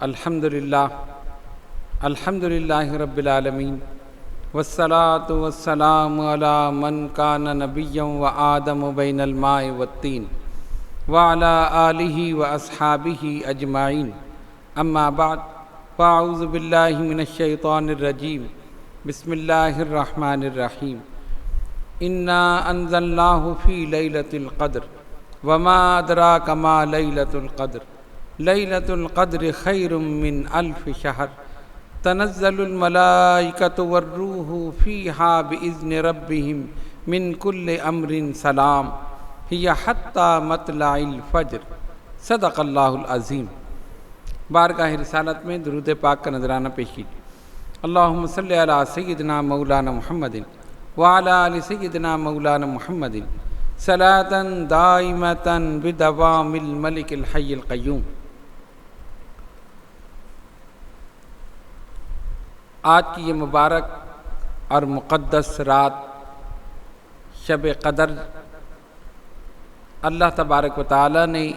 الحمدللہ رب العالمین والصلاة والسلام علی من کان نبیا وآدم بین الماء والطین وعلی آلہ واصحابہ اجمعین اما بعد فاعوذ باللہ من الشیطان الرجیم بسم اللہ الرحمن الرحیم انا انزلناہ فی لیلۃ القدر وما ادراک ما لیلۃ القدر لیلۃ القدر خیر من الف شہر تنزل الملائکۃ والروح فیہا بإذن ربہم من کل امر سلام ہی حتی مطلع الفجر صدق اللہ العظیم۔ بارگاہ رسالت میں درود پاک کا نذرانہ پیش کیجیے۔ اللہم صلی علی سیدنا مولانا محمد وعلی آل سیدنا مولانا محمد صلاۃ دائمۃ بدوام الملک الحی القیوم۔ آج کی یہ مبارک اور مقدس رات شب قدر اللہ تبارک و تعالی نے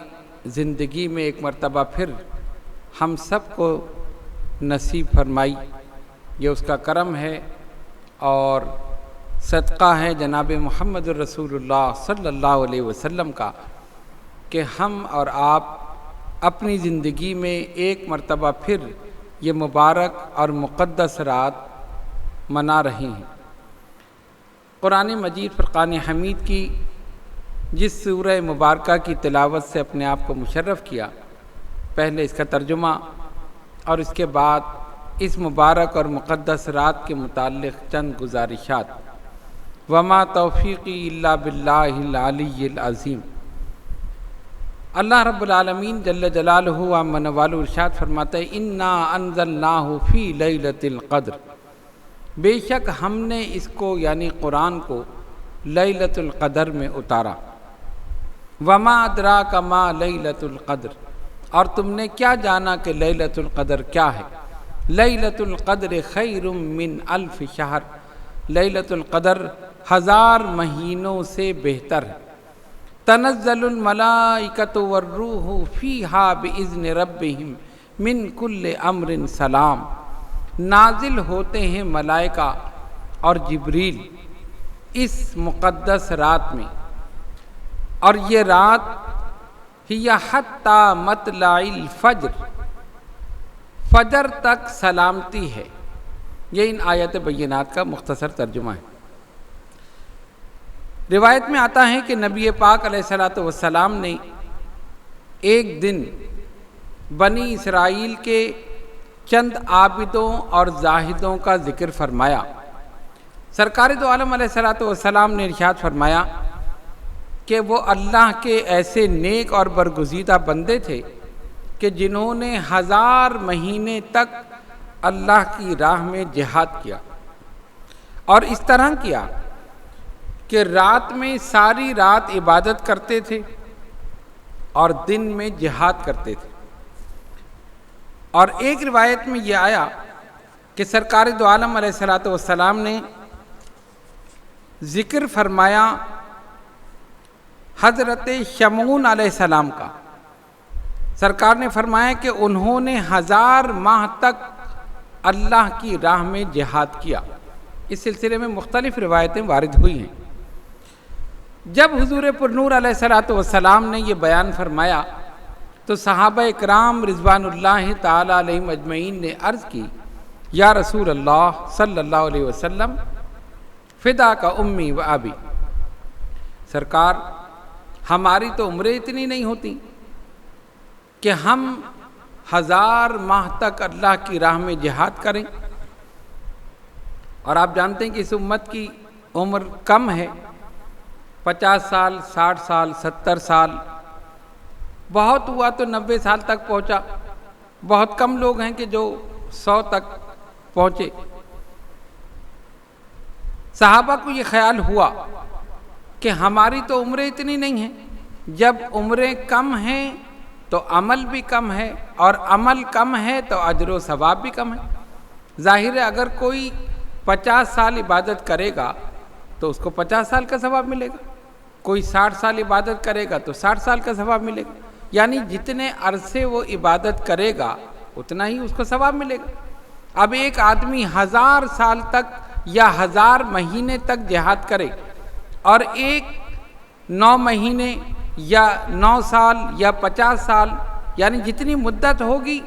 زندگی میں ایک مرتبہ پھر ہم سب کو نصیب فرمائی۔ یہ اس کا کرم ہے اور صدقہ ہے جناب محمد الرسول اللہ صلی اللہ علیہ وسلم کا کہ ہم اور آپ اپنی زندگی میں ایک مرتبہ پھر یہ مبارک اور مقدس رات منا رہے ہیں۔ قرآن مجید فرقان حمید کی جس سورہ مبارکہ کی تلاوت سے اپنے آپ کو مشرف کیا، پہلے اس کا ترجمہ اور اس کے بعد اس مبارک اور مقدس رات کے متعلق چند گزارشات۔ وما توفیقی الا باللہ العلی العظیم۔ اللہ رب العالمین جل جلالہ عم نوالہ ارشاد فرماتا ہے انا انزلناہ فی لیلۃ القدر، بے شک ہم نے اس کو یعنی قرآن کو لیلۃ القدر میں اتارا۔ وما ادراک ما لیلۃ القدر، اور تم نے کیا جانا کہ لیلۃ القدر کیا ہے؟ لیلۃ القدر خیر من الف شہر، لیلۃ القدر 1000 مہینوں سے بہتر ہے۔ تنزل الملائکۃ والروح فیہا بإذن ربہم من کل امر سلام، نازل ہوتے ہیں ملائکہ اور جبریل اس مقدس رات میں، اور یہ رات ہی حتی مطلع الفجر، فجر تک سلامتی ہے۔ یہ ان آیت بینات کا مختصر ترجمہ ہے۔ روایت میں آتا ہے کہ نبی پاک علیہ السلام نے ایک دن بنی اسرائیل کے چند عابدوں اور زاہدوں کا ذکر فرمایا۔ سرکار دو عالم علیہ السلام نے ارشاد فرمایا کہ وہ اللہ کے ایسے نیک اور برگزیدہ بندے تھے کہ جنہوں نے 1000 مہینے تک اللہ کی راہ میں جہاد کیا، اور اس طرح کیا کہ رات میں ساری رات عبادت کرتے تھے اور دن میں جہاد کرتے تھے۔ اور ایک روایت میں یہ آیا کہ سرکار دو عالم علیہ السلام نے ذکر فرمایا حضرت شمعون علیہ السلام کا۔ سرکار نے فرمایا کہ انہوں نے 1000 ماہ تک اللہ کی راہ میں جہاد کیا۔ اس سلسلے میں مختلف روایتیں وارد ہوئی ہیں۔ جب حضور پرنور علیہ السلام نے یہ بیان فرمایا تو صحابہ اکرام رضوان اللہ تعالی علیہم اجمعین نے عرض کی، یا رسول اللہ صلی اللہ علیہ وسلم فدا کا امی و ابی، سرکار ہماری تو عمریں اتنی نہیں ہوتی کہ ہم 1000 ماہ تک اللہ کی راہ میں جہاد کریں، اور آپ جانتے ہیں کہ اس امت کی عمر کم ہے، 50 سال 60 سال 70 سال، بہت ہوا تو 90 سال تک پہنچا، بہت کم لوگ ہیں کہ جو 100 تک پہنچے۔ صحابہ کو یہ خیال ہوا کہ ہماری تو عمریں اتنی نہیں ہیں، جب عمریں کم ہیں تو عمل بھی کم ہے، اور عمل کم ہے تو اجر و ثواب بھی کم ہے۔ ظاہر ہے اگر کوئی 50 سال عبادت کرے گا تو اس کو 50 سال کا ثواب ملے گا، کوئی 60 سال عبادت کرے گا تو 60 سال کا ثواب ملے گا، یعنی جتنے عرصے وہ عبادت کرے گا اتنا ہی اس کو ثواب ملے گا۔ اب ایک آدمی 1000 سال تک یا 1000 مہینے تک جہاد کرے اور ایک 9 مہینے یا 9 سال یا 50 سال، یعنی جتنی مدت ہوگی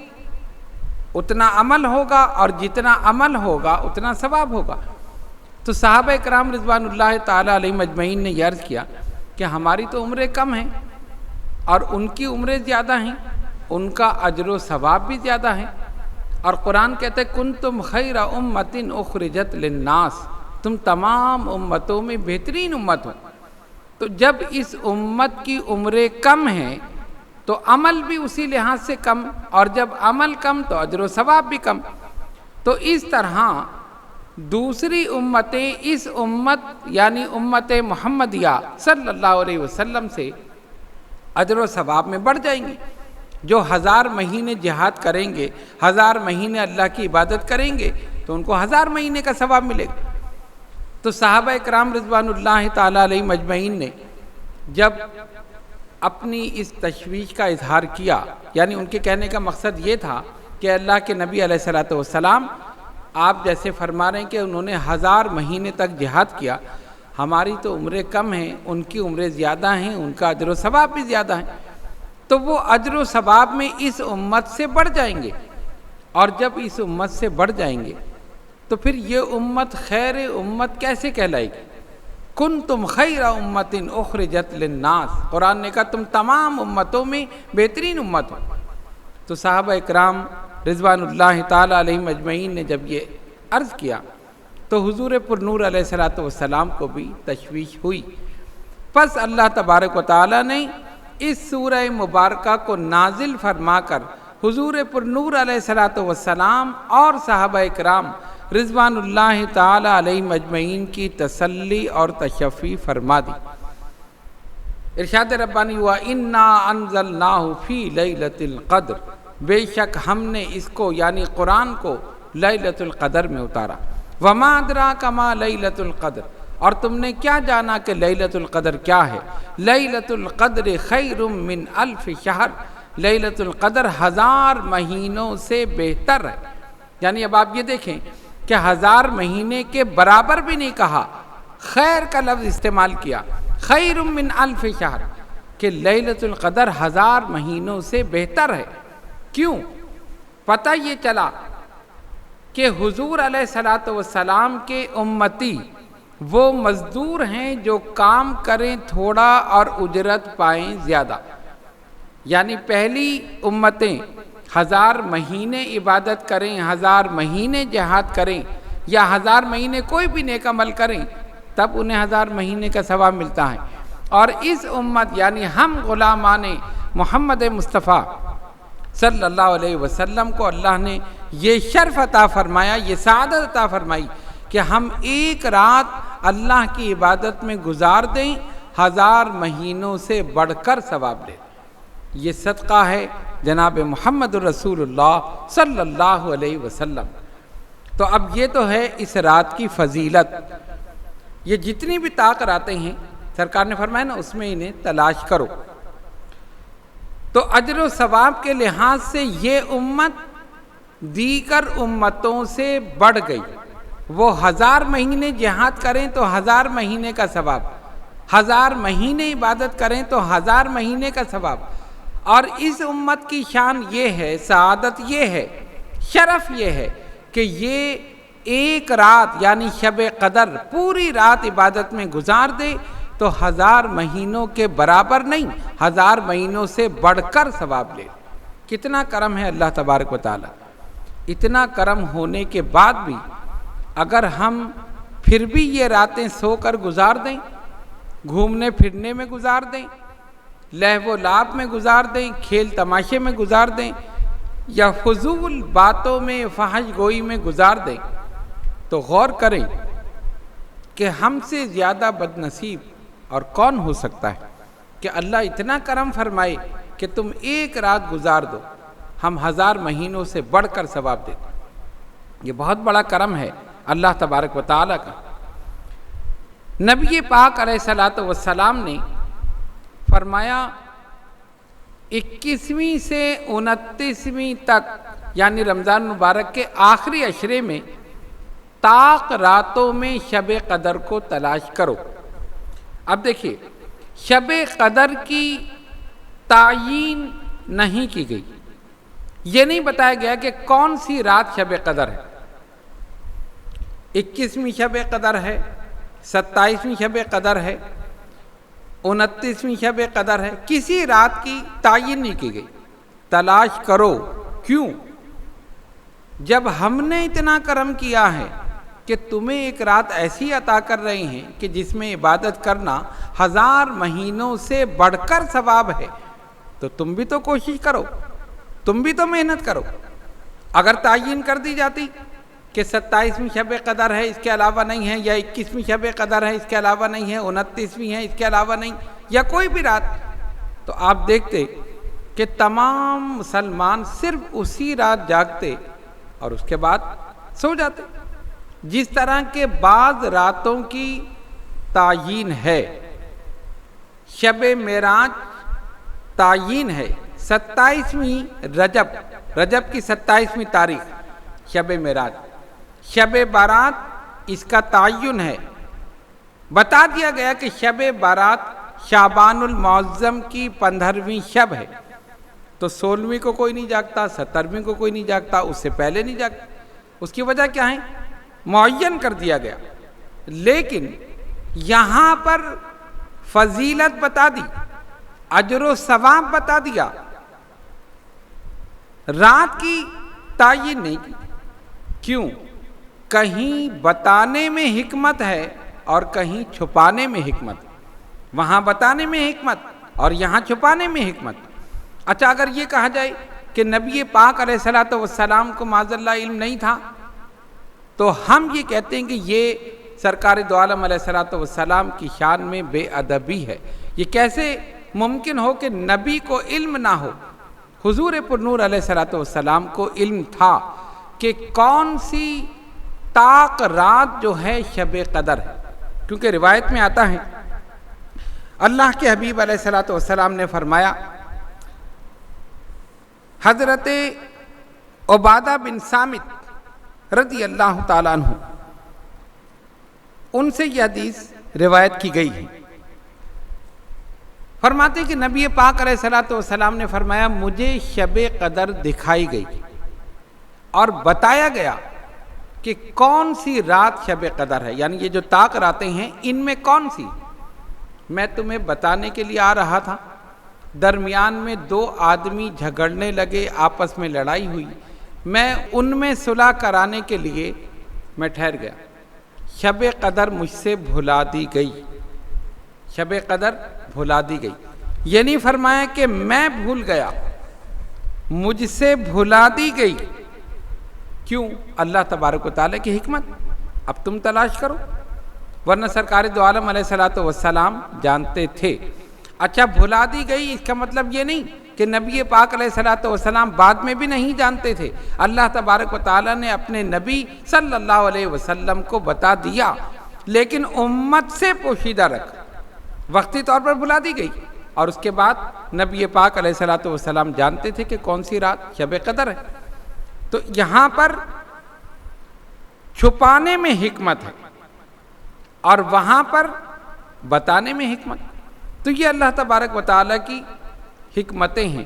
اتنا عمل ہوگا، اور جتنا عمل ہوگا اتنا ثواب ہوگا۔ تو صحابہ کرام رضوان اللہ تعالیٰ علیہم اجمعین نے یہ عرض کیا کہ ہماری تو عمریں کم ہیں اور ان کی عمریں زیادہ ہیں، ان کا اجر و ثواب بھی زیادہ ہے، اور قرآن کہتا ہے کنتم خیر امۃ اخرجت للناس، تم تمام امتوں میں بہترین امت ہو۔ تو جب اس امت کی عمریں کم ہیں تو عمل بھی اسی لحاظ سے کم، اور جب عمل کم تو اجر و ثواب بھی کم۔ تو اس طرح دوسری امتیں اس امت یعنی امت محمدیہ صلی اللہ علیہ وسلم سے اجر و ثواب میں بڑھ جائیں گی۔ جو 1000 مہینے جہاد کریں گے، 1000 مہینے اللہ کی عبادت کریں گے تو ان کو 1000 مہینے کا ثواب ملے گا۔ تو صحابہ کرام رضوان اللہ تعالیٰ علیہم اجمعین نے جب اپنی اس تشویش کا اظہار کیا، یعنی ان کے کہنے کا مقصد یہ تھا کہ اللہ کے نبی علیہ الصلوۃ والسلام آپ جیسے فرما رہے ہیں کہ انہوں نے 1000 مہینے تک جہاد کیا، ہماری تو عمریں کم ہیں، ان کی عمریں زیادہ ہیں، ان کا اجر و ثواب بھی زیادہ ہے، تو وہ اجر و ثواب میں اس امت سے بڑھ جائیں گے، اور جب اس امت سے بڑھ جائیں گے تو پھر یہ امت خیر امت کیسے کہلائے گی؟ کنتم خیر امۃ اخرجت للناس، قرآن نے کہا تم تمام امتوں میں بہترین امت ہو۔ تو صحابہ اکرام رضوان اللہ تعالیٰ علیہم اجمعین نے جب یہ عرض کیا تو حضور پر نور علیہ الصلوۃ والسلام کو بھی تشویش ہوئی۔ پس اللہ تبارک و تعالیٰ نے اس سورہ مبارکہ کو نازل فرما کر حضور پر نور علیہ الصلوۃ والسلام اور صحابہ اکرام رضوان اللہ تعالیٰ علیہم اجمعین کی تسلی اور تشفی فرما دی۔ ارشاد ربانی ہوا اِنَّا أَنزَلْنَاهُ فِي لَيْلَةِ الْقَدْرِ، بے شک ہم نے اس کو یعنی قرآن کو لیلۃ القدر میں اتارا۔ وَمَا أَدْرَاكَ مَا لَيْلَةُ الْقَدْرِ، اور تم نے کیا جانا کہ لیلۃ القدر کیا ہے؟ لیلۃ القدر خیر من الف شہر، لیلۃ القدر 1000 مہینوں سے بہتر ہے۔ یعنی اب آپ یہ دیکھیں کہ 1000 مہینے کے برابر بھی نہیں کہا، خیر کا لفظ استعمال کیا، خیر من الف شہر، کہ لیلۃ القدر 1000 مہینوں سے بہتر ہے۔ کیوں؟ پتہ یہ چلا کہ حضور علیہ الصلوۃ والسلام کے امتی وہ مزدور ہیں جو کام کریں تھوڑا اور اجرت پائیں زیادہ۔ یعنی پہلی امتیں 1000 مہینے عبادت کریں، 1000 مہینے جہاد کریں، یا 1000 مہینے کوئی بھی نیک عمل کریں تب انہیں 1000 مہینے کا ثواب ملتا ہے۔ اور اس امت یعنی ہم غلامان محمد مصطفیٰ صلی اللہ علیہ وسلم کو اللہ نے یہ شرف عطا فرمایا، یہ سعادت عطا فرمائی کہ ہم ایک رات اللہ کی عبادت میں گزار دیں 1000 مہینوں سے بڑھ کر ثواب لیں۔ یہ صدقہ ہے جناب محمد رسول اللہ صلی اللہ علیہ وسلم۔ تو اب یہ تو ہے اس رات کی فضیلت۔ یہ جتنی بھی طاق راتیں ہیں سرکار نے فرمایا نا اس میں انہیں تلاش کرو۔ تو اجر و ثواب کے لحاظ سے یہ امت دیگر امتوں سے بڑھ گئی۔ وہ 1000 مہینے جہاد کریں تو 1000 مہینے کا ثواب، 1000 مہینے عبادت کریں تو 1000 مہینے کا ثواب۔ اور اس امت کی شان یہ ہے، سعادت یہ ہے، شرف یہ ہے کہ یہ ایک رات یعنی شب قدر پوری رات عبادت میں گزار دے تو 1000 مہینوں کے برابر نہیں، 1000 مہینوں سے بڑھ کر ثواب لے۔ کتنا کرم ہے اللہ تبارک و تعالی۔ اتنا کرم ہونے کے بعد بھی اگر ہم پھر بھی یہ راتیں سو کر گزار دیں، گھومنے پھرنے میں گزار دیں، لہو و لعب میں گزار دیں، کھیل تماشے میں گزار دیں، یا فضول باتوں میں فحش گوئی میں گزار دیں، تو غور کریں کہ ہم سے زیادہ بد نصیب اور کون ہو سکتا ہے کہ اللہ اتنا کرم فرمائے کہ تم ایک رات گزار دو، ہم 1000 مہینوں سے بڑھ کر ثواب دیتے۔ یہ بہت بڑا کرم ہے اللہ تبارک و تعالیٰ کا۔ نبی پاک علیہ الصلوۃ والسلام نے فرمایا 21ویں سے 29ویں تک یعنی رمضان مبارک کے آخری عشرے میں طاق راتوں میں شب قدر کو تلاش کرو۔ اب دیکھیے، شب قدر کی تعیین نہیں کی گئی، یہ نہیں بتایا گیا کہ کون سی رات شب قدر ہے، 21ویں شب قدر ہے، 27ویں شب قدر ہے، 29ویں شب قدر ہے، کسی رات کی تعیین نہیں کی گئی۔ تلاش کرو، کیوں؟ جب ہم نے اتنا کرم کیا ہے کہ تمہیں ایک رات ایسی عطا کر رہے ہیں کہ جس میں عبادت کرنا 1000 مہینوں سے بڑھ کر ثواب ہے، تو تم بھی تو کوشش کرو، تم بھی تو محنت کرو۔ اگر تعیین کر دی جاتی کہ 27ویں شب قدر ہے، اس کے علاوہ نہیں ہے، یا 21ویں شب قدر ہے، اس کے علاوہ نہیں ہے، 29ویں ہے، اس کے علاوہ نہیں، یا کوئی بھی رات، تو آپ دیکھتے کہ تمام مسلمان صرف اسی رات جاگتے اور اس کے بعد سو جاتے۔ جس طرح کے بعض راتوں کی تعیین ہے، شب معراج تعیین ہے، 27ویں رجب کی 27ویں تاریخ شب معراج، شب بارات اس کا تعین ہے، بتا دیا گیا کہ شب بارات شعبان المعظم کی 15ویں شب ہے، تو 16ویں کو کوئی نہیں جاگتا، 17ویں کو کوئی نہیں جاگتا، اس سے پہلے نہیں جاگتا۔ اس کی وجہ کیا ہے؟ معین کر دیا گیا، لیکن یہاں پر فضیلت بتا دی، اجر و ثواب بتا دیا، رات کی تعین نہیں کی۔ کیوں؟ کہیں بتانے میں حکمت ہے اور کہیں چھپانے میں حکمت، وہاں بتانے میں حکمت اور یہاں چھپانے میں حکمت۔ اچھا، اگر یہ کہا جائے کہ نبی پاک علیہ الصلوۃ والسلام کو معاذ اللہ علم نہیں تھا، تو ہم یہ کہتے ہیں کہ یہ سرکار دو عالم علیہ الصلوۃ والسلام کی شان میں بے ادبی ہے۔ یہ کیسے ممکن ہو کہ نبی کو علم نہ ہو؟ حضور پرنور علیہ الصلوۃ والسلام کو علم تھا کہ کون سی طاق رات جو ہے شب قدر ہے، کیونکہ روایت میں آتا ہے اللہ کے حبیب علیہ الصلوۃ والسلام نے فرمایا، حضرت عبادہ بن صامت رضی اللہ تعالیٰ عنہ، ان سے یہ حدیث روایت کی گئی ہے، فرماتے کہ نبی پاک علیہ الصلوۃ والسلام نے فرمایا، مجھے شب قدر دکھائی گئی اور بتایا گیا کہ کون سی رات شب قدر ہے، یعنی یہ جو طاق راتیں ہیں ان میں کون سی۔ میں تمہیں بتانے کے لیے آ رہا تھا، درمیان میں 2 آدمی جھگڑنے لگے، آپس میں لڑائی ہوئی، میں ان میں صلح کرانے کے لیے میں ٹھہر گیا، شب قدر مجھ سے بھلا دی گئی، شب قدر بھلا دی گئی۔ یہ نہیں فرمایا کہ میں بھول گیا، مجھ سے بھلا دی گئی۔ کیوں؟ اللہ تبارک و تعالیٰ کی حکمت۔ اب تم تلاش کرو، ورنہ سرکار دو عالم علیہ الصلوۃ والسلام جانتے تھے۔ اچھا، بھلا دی گئی اس کا مطلب یہ نہیں کہ نبی پاک علیہ الصلوۃ والسلام بعد میں بھی نہیں جانتے تھے، اللہ تبارک و تعالیٰ نے اپنے نبی صلی اللہ علیہ وسلم کو بتا دیا، لیکن امت سے پوشیدہ رکھ، وقتی طور پر بھلا دی گئی، اور اس کے بعد نبی پاک علیہ الصلوۃ والسلام جانتے تھے کہ کون سی رات شب قدر ہے۔ تو یہاں پر چھپانے میں حکمت ہے اور وہاں پر بتانے میں حکمت، تو یہ اللہ تبارک و تعالیٰ کی حکمتیں ہیں۔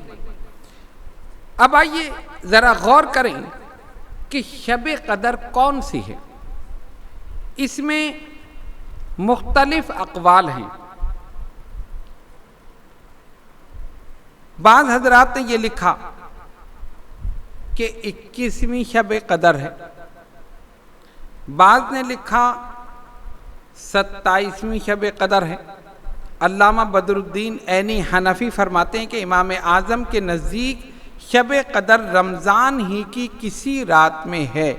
اب آئیے ذرا غور کریں کہ شب قدر کون سی ہے۔ اس میں مختلف اقوال ہیں۔ بعض حضرات نے یہ لکھا کہ 21ویں شب قدر ہے، بعض نے لکھا 27ویں شب قدر ہے۔ علامہ بدر الدین عینی حنفی فرماتے ہیں کہ امام اعظم کے نزدیک شب قدر رمضان ہی کی کسی رات میں ہے۔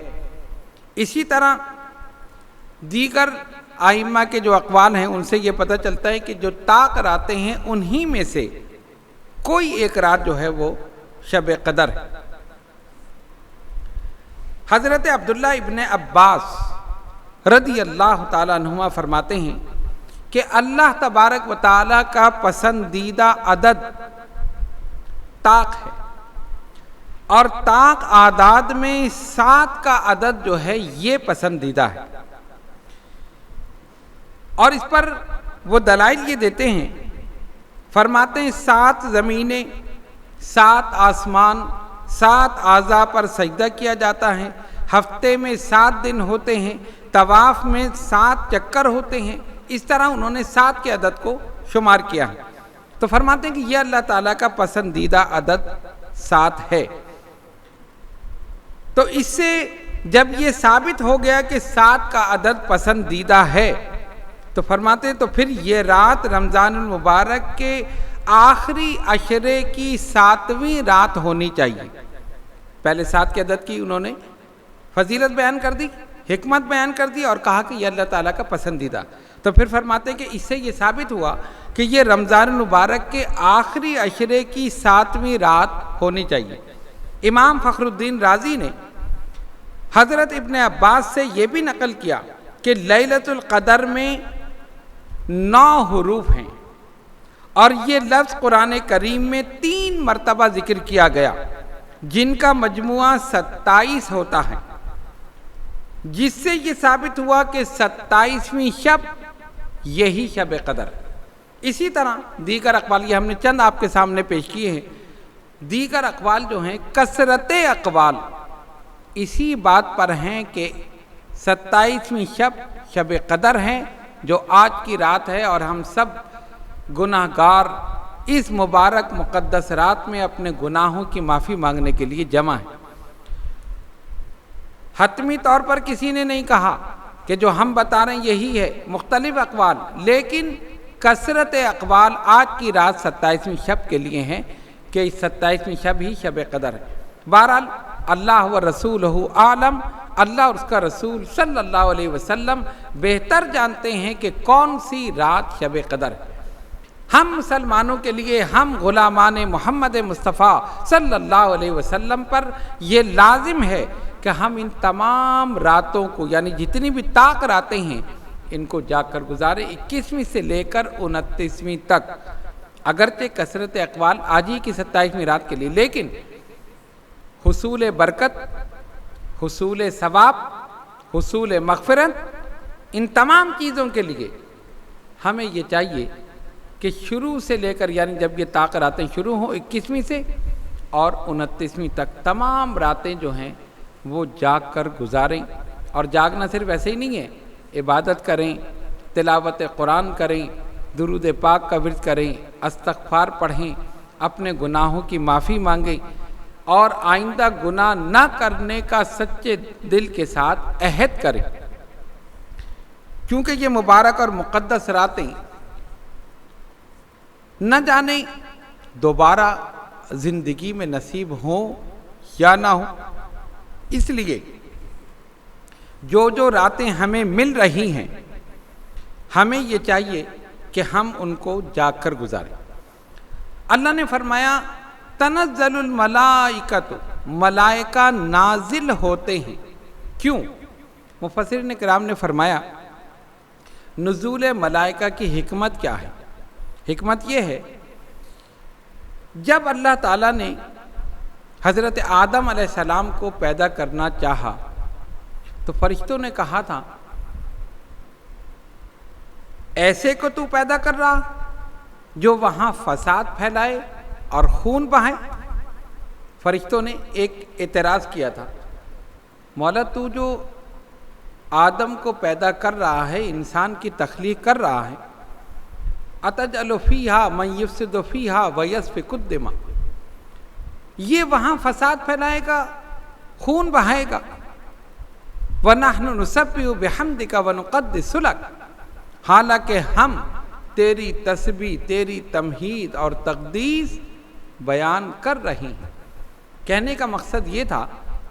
اسی طرح دیگر ائمہ کے جو اقوال ہیں ان سے یہ پتہ چلتا ہے کہ جو طاق راتیں ہیں انہی میں سے کوئی ایک رات جو ہے وہ شب قدر ہے۔ حضرت عبداللہ ابن عباس رضی اللہ تعالیٰ عنہما فرماتے ہیں کہ اللہ تبارک و تعالیٰ کا پسندیدہ عدد طاق ہے، اور طاق اعداد میں 7 کا عدد جو ہے یہ پسندیدہ ہے، اور اس پر وہ دلائل یہ دیتے ہیں، فرماتے ہیں 7 زمینیں، 7 آسمان، 7 اعضاء پر سجدہ کیا جاتا ہے، ہفتے میں 7 دن ہوتے ہیں، طواف میں 7 چکر ہوتے ہیں، اس طرح انہوں نے 7 کے عدد کو شمار کیا ہے۔ تو فرماتے ہیں کہ یہ اللہ تعالیٰ کا پسندیدہ عدد 7 ہے۔ تو اس سے جب یہ ثابت ہو گیا کہ 7 کا عدد پسندیدہ ہے، تو فرماتے ہیں تو پھر یہ رات رمضان المبارک کے آخری عشرے کی 7ویں رات ہونی چاہیے۔ پہلے 7 کے عدد کی انہوں نے فضیلت بیان کر دی، حکمت بیان کر دی، اور کہا کہ یہ اللہ تعالیٰ کا پسندیدہ۔ تو پھر فرماتے ہیں کہ اس سے یہ ثابت ہوا کہ یہ رمضان المبارک کے آخری عشرے کی 7ویں رات ہونی چاہیے۔ امام فخر الدین رازی نے حضرت ابن عباس سے یہ بھی نقل کیا کہ لیلۃ القدر میں 9 حروف ہیں، اور یہ لفظ قرآن کریم میں 3 مرتبہ ذکر کیا گیا، جن کا مجموعہ 27 ہوتا ہے، جس سے یہ ثابت ہوا کہ 27ویں شب یہی شب قدر۔ اسی طرح دیگر اقوال، یہ ہم نے چند آپ کے سامنے پیش کیے ہیں، دیگر اقوال جو ہیں کثرت اقوال اسی بات پر ہیں کہ 27ویں شب قدر ہے، جو آج کی رات ہے، اور ہم سب گناہ گار اس مبارک مقدس رات میں اپنے گناہوں کی معافی مانگنے کے لیے جمع ہیں۔ حتمی طور پر کسی نے نہیں کہا کہ جو ہم بتا رہے ہیں یہی ہے، مختلف اقوال، لیکن کثرت اقوال آج کی رات 27ویں شب کے لیے ہیں کہ 27ویں شب ہی شب قدر ہے۔ بہرحال اللہ و رسولہ عالم، اللہ اور اس کا رسول صلی اللہ علیہ وسلم بہتر جانتے ہیں کہ کون سی رات شب قدر ہے۔ ہم مسلمانوں کے لیے، ہم غلامان محمد مصطفیٰ صلی اللہ علیہ وسلم پر یہ لازم ہے کہ ہم ان تمام راتوں کو، یعنی جتنی بھی طاق راتیں ہیں، ان کو جا کر گزاریں، 21ویں سے لے کر 29ویں تک۔ اگرچہ کثرت اقوال آج ہی کی 27ویں رات کے لیے، لیکن حصول برکت، حصول ثواب، حصول مغفرت، ان تمام چیزوں کے لیے ہمیں یہ چاہیے کہ شروع سے لے کر، یعنی جب یہ طاق راتیں شروع ہوں 21ویں سے اور 29ویں تک، تمام راتیں جو ہیں وہ جاگ کر گزاریں۔ اور جاگنا صرف ایسے ہی نہیں ہے، عبادت کریں، تلاوت قرآن کریں، درود پاک کا ورد کریں، استغفار پڑھیں، اپنے گناہوں کی معافی مانگیں، اور آئندہ گناہ نہ کرنے کا سچے دل کے ساتھ عہد کریں، کیونکہ یہ مبارک اور مقدس راتیں نہ جانے دوبارہ زندگی میں نصیب ہوں یا نہ ہوں۔ اس لیے جو راتیں ہمیں مل رہی ہیں، ہمیں یہ چاہیے کہ ہم ان کو جاگ کر گزاریں۔ اللہ نے فرمایا تنزل الملائکۃ، ملائکہ نازل ہوتے ہیں۔ کیوں؟ مفسرین کرام نے فرمایا نزول ملائکہ کی حکمت کیا ہے؟ حکمت یہ ہے، جب اللہ تعالیٰ نے حضرت آدم علیہ السلام کو پیدا کرنا چاہا تو فرشتوں نے کہا تھا ایسے کو تو پیدا کر رہا جو وہاں فساد پھیلائے اور خون بہائے؟ فرشتوں نے ایک اعتراض کیا تھا، مولا تو جو آدم کو پیدا کر رہا ہے، انسان کی تخلیق کر رہا ہے، اتجعل فیہا من یفسد فیہا ویسفک الدماء، یہ وہاں فساد پھیلائے گا، خون بہائے گا، وَنَحْنُ نُسَبِّحُ بِحَمْدِكَ وَنُقَدِّسُ لَكَ، حالانکہ ہم تیری تسبیح، تیری تمجید اور تقدیس بیان کر رہے ہیں۔ کہنے کا مقصد یہ تھا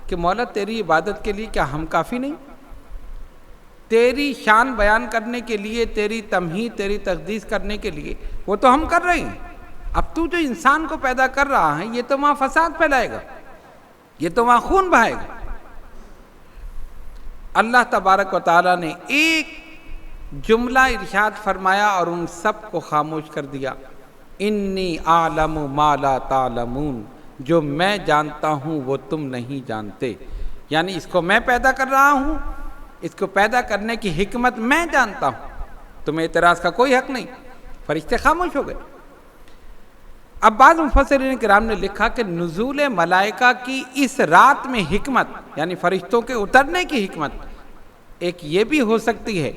کہ مولا تیری عبادت کے لیے کیا ہم کافی نہیں؟ تیری شان بیان کرنے کے لیے، تیری تمجید، تیری تقدیس کرنے کے لیے وہ تو ہم کر رہے ہیں، اب تو جو انسان کو پیدا کر رہا ہے یہ تو وہاں فساد پھیلائے گا، یہ تو وہاں خون بہائے گا۔ اللہ تبارک و تعالیٰ نے ایک جملہ ارشاد فرمایا اور ان سب کو خاموش کر دیا، انی اعلم ما لا تعلمون، جو میں جانتا ہوں وہ تم نہیں جانتے، یعنی اس کو میں پیدا کر رہا ہوں، اس کو پیدا کرنے کی حکمت میں جانتا ہوں، تمہیں اعتراض کا کوئی حق نہیں۔ فرشتے خاموش ہو گئے۔ اب بعض مفسرین کرام نے لکھا کہ نزول ملائکہ کی اس رات میں حکمت، یعنی فرشتوں کے اترنے کی حکمت، ایک یہ بھی ہو سکتی ہے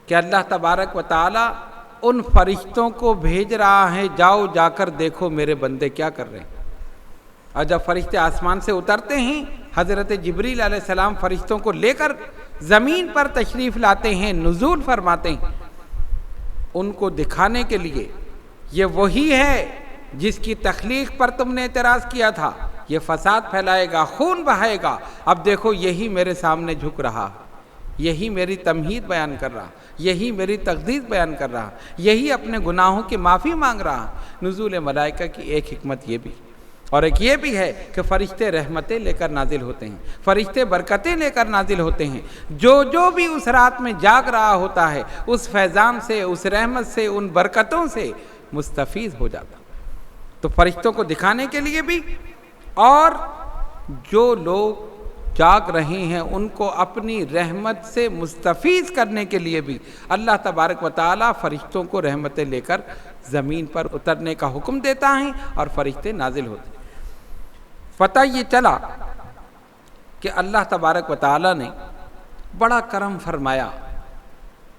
کہ اللہ تبارک و تعالی ان فرشتوں کو بھیج رہا ہے، جاؤ جا کر دیکھو میرے بندے کیا کر رہے ہیں۔ اور جب فرشتے آسمان سے اترتے ہیں، حضرت جبریل علیہ السلام فرشتوں کو لے کر زمین پر تشریف لاتے ہیں، نزول فرماتے ہیں، ان کو دکھانے کے لیے یہ وہی ہے جس کی تخلیق پر تم نے اعتراض کیا تھا، یہ فساد پھیلائے گا، خون بہائے گا، اب دیکھو یہی میرے سامنے جھک رہا، یہی میری تمہید بیان کر رہا، یہی میری تقدیس بیان کر رہا، یہی اپنے گناہوں کی معافی مانگ رہا۔ نزول ملائکہ کی ایک حکمت یہ بھی، اور ایک یہ بھی ہے کہ فرشتے رحمتیں لے کر نازل ہوتے ہیں، فرشتے برکتیں لے کر نازل ہوتے ہیں۔ جو بھی اس رات میں جاگ رہا ہوتا ہے، اس فیضان سے، اس رحمت سے، ان برکتوں سے مستفیض ہو جاتا۔ تو فرشتوں کو دکھانے کے لیے بھی، اور جو لوگ جاگ رہے ہیں ان کو اپنی رحمت سے مستفیض کرنے کے لیے بھی اللہ تبارک و تعالی فرشتوں کو رحمتیں لے کر زمین پر اترنے کا حکم دیتا ہے، اور فرشتے نازل ہوتے ہیں۔ پتہ یہ چلا کہ اللہ تبارک و تعالی نے بڑا کرم فرمایا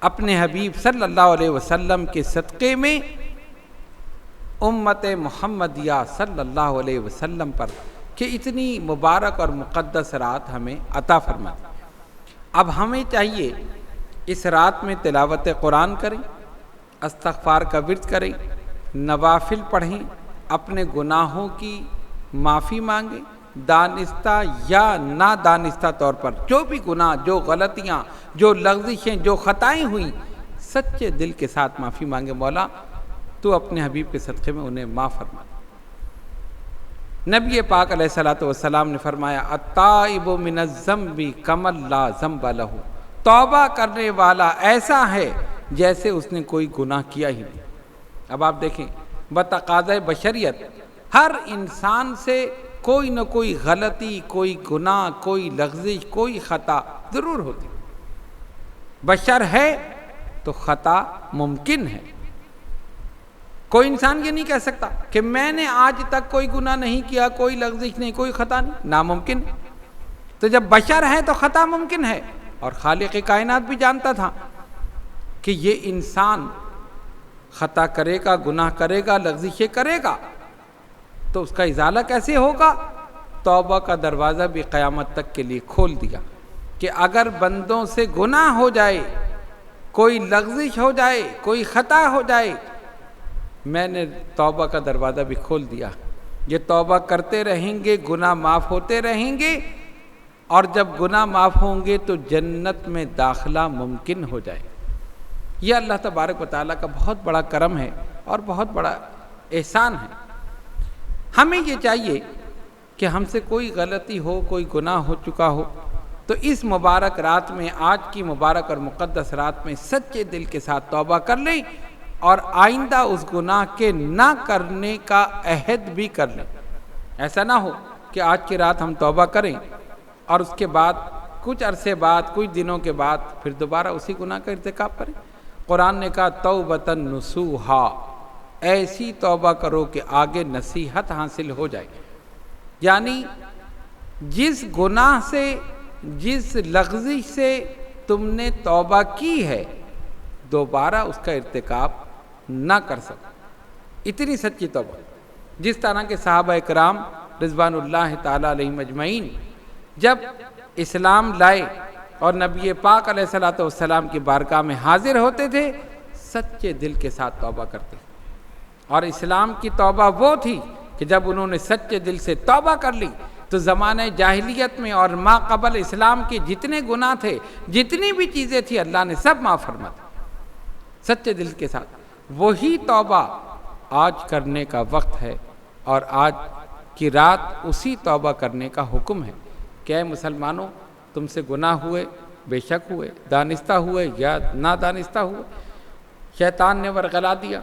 اپنے حبیب صلی اللہ علیہ وسلم کے صدقے میں امت محمدیہ صلی اللہ علیہ وسلم پر، کہ اتنی مبارک اور مقدس رات ہمیں عطا فرمائی۔ اب ہمیں چاہیے اس رات میں تلاوت قرآن کریں، استغفار کا ورد کریں، نوافل پڑھیں، اپنے گناہوں کی معافی مانگیں، دانستہ یا نادانستہ طور پر جو بھی گناہ، جو غلطیاں، جو لغزشیں، جو خطائیں ہوئیں، سچے دل کے ساتھ معافی مانگے، مولا تو اپنے حبیب کے صدقے میں انہیں معاف فرما۔ نبی پاک علیہ الصلوۃ والسلام نے فرمایا التائب من الذنب کمن لا ذنب لہ، توبہ کرنے والا ایسا ہے جیسے اس نے کوئی گناہ کیا ہی نہیں۔ اب آپ دیکھیں بتقاضۂ بشریت ہر انسان سے کوئی نہ کوئی غلطی، کوئی گناہ، کوئی لغزش، کوئی خطا ضرور ہوتی۔ بشر ہے تو خطا ممکن ہے۔ کوئی انسان یہ نہیں کہہ سکتا کہ میں نے آج تک کوئی گناہ نہیں کیا، کوئی لغزش نہیں، کوئی خطا نہیں، ناممکن ہے۔ تو جب بشر ہے تو خطا ممکن ہے، اور خالق کائنات بھی جانتا تھا کہ یہ انسان خطا کرے گا، گناہ کرے گا، لغزشیں کرے گا، تو اس کا ازالہ کیسے ہوگا؟ توبہ کا دروازہ بھی قیامت تک کے لیے کھول دیا کہ اگر بندوں سے گناہ ہو جائے، کوئی لغزش ہو جائے، کوئی خطا ہو جائے، میں نے توبہ کا دروازہ بھی کھول دیا۔ یہ توبہ کرتے رہیں گے، گناہ معاف ہوتے رہیں گے، اور جب گناہ معاف ہوں گے تو جنت میں داخلہ ممکن ہو جائے۔ یہ اللہ تبارک و تعالیٰ کا بہت بڑا کرم ہے اور بہت بڑا احسان ہے۔ ہمیں یہ چاہیے کہ ہم سے کوئی غلطی ہو، کوئی گناہ ہو چکا ہو، تو اس مبارک رات میں، آج کی مبارک اور مقدس رات میں سچے دل کے ساتھ توبہ کر لیں، اور آئندہ اس گناہ کے نہ کرنے کا عہد بھی کر لیں۔ ایسا نہ ہو کہ آج کی رات ہم توبہ کریں اور اس کے بعد کچھ عرصے بعد، کچھ دنوں کے بعد پھر دوبارہ اسی گناہ کا ارتکاب کریں۔ قرآن نے کہا توبۃ نصوحا، ایسی توبہ کرو کہ آگے نصیحت حاصل ہو جائے، یعنی جس گناہ سے، جس لغزش سے تم نے توبہ کی ہے، دوبارہ اس کا ارتکاب نہ کر سکو، اتنی سچی توبہ۔ جس طرح کے صحابہ کرام رضوان اللہ تعالیٰ علیہم اجمعین جب اسلام لائے اور نبی پاک علیہ الصلوۃ والسلام کی بارگاہ میں حاضر ہوتے تھے، سچے دل کے ساتھ توبہ کرتے، اور اسلام کی توبہ وہ تھی کہ جب انہوں نے سچے دل سے توبہ کر لی تو زمانہ جاہلیت میں اور ما قبل اسلام کے جتنے گناہ تھے، جتنی بھی چیزیں تھیں، اللہ نے سب معاف فرما دی سچے دل کے ساتھ۔ وہی توبہ آج کرنے کا وقت ہے، اور آج کی رات اسی توبہ کرنے کا حکم ہے کہ اے مسلمانوں، تم سے گناہ ہوئے، بے شک ہوئے، دانستہ ہوئے یا نادانستہ ہوئے، شیطان نے ورغلا دیا،